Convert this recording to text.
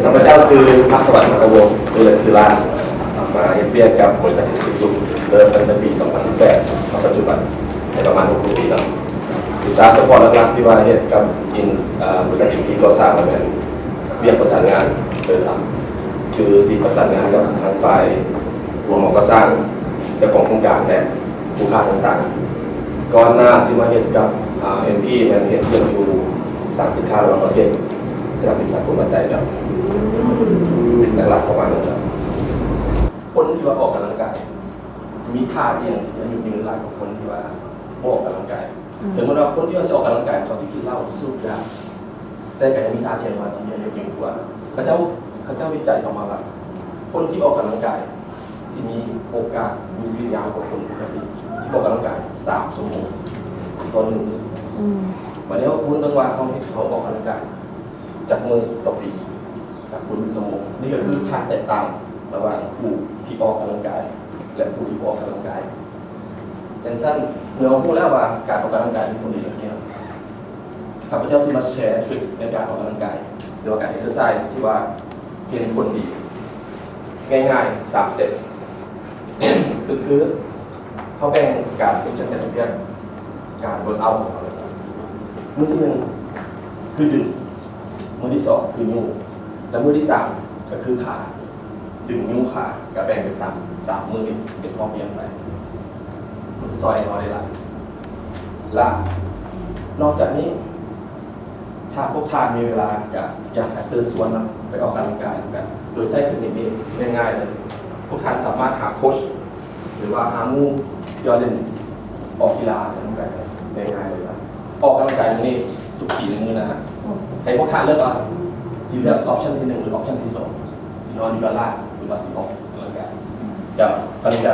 ข้าพเจ้าซื้อพักสวรรค์มหาวงศ์ดูแลศิลามาเอ็นเปียกับบริษัทอิสติสุเริ่มตั้งแต่ปี 2018 มาปัจจุบันในประมาณ6 ปีแล้ววิชาสปอร์ตหลักๆที่ว่าเหตุกับบริษัทอินพีก่อสร้างมาเป็นเรียกประสานงานโดยหลักคือสีประสานงานกับทางฝ่ายรวมของก่อสร้างเจ้าของโครงการและผู้ค้าต่างๆก่อนหน้าสิมาเหตุกับเอ็นพีมันเหตุเรื่องอยู่สั่งสินค้าระหว่างประเทศสนามบินสากลมาแต่แล้วหลักๆประมาณนั้นครับคนที่ว่าออกกำลังกายมีท่าเอียงสิอายุยืนหลายกว่าคนที่ว่าออกกำลังกายถึงแม้ว่าคนที่ว่าจะออกกำลังกายเขาสิกินเหล้าสูบยาแต่ก็ยังมีท่าเอียงว่าสิอายุยืนกว่าเขาเจ้าวิจัยออกมาว่าคนที่ออกกำลังกายสิมีโอกาสมีชีวิตยาวกว่าคนปกติที่ออกกำลังกาย3 ชั่วโมงต่อ1 มื้อวันนี้คุณต้องว่าเขาออกกำลังกายจากมือต่อปีจากคุณสมองนี่ก็คือค่าแตกต่างระหว่างผู้ที่ออกกำลังกายและผู้ที่ออกกำลังกายจังสั้นเมื่อพูดแล้วว่าการออกกำลังกายเป็นคนดีและเสียข้าพเจ้าสิมาแชร์ทริคในการออกกำลังกายหรือว่าการเอ็กซ์ไซส์ที่ว่าเป็นคนดีง่ายๆ3 สเต็ปคือเขาแบ่งการเซ็กชันกันทุกอย่างการเวิร์กเอาท์ของเขามือที่1คือดึงมือที่2คือยูและมือที่3ก็คือขาดึงยูขากับแบ่งเป็น3 มือเป็นข้อเพียงไปมันจะซอยน้อยได้ละและนอกจากนี้ถ้าพวกทานมีเวลากับอยากเชิญชวนไปออกกำลังกายกันโดยใช้เทคนิคนี้ง่ายๆเลยพวกทานสามารถหาโค้ชหรือว่าหามูยอดเด่นออกกีฬาอะไรต่างๆง่ายๆเลยครับออกกำลังกายนี่สุขีหนึ่งมือนะฮะให้พวกทานเลือกว่าสีเลือกออปชั่นที่1หรือออปชั่นที่2สีนอนอยู่ด้านล่างหรือว่าสีออกกำลังกายจะตอนนี้จะ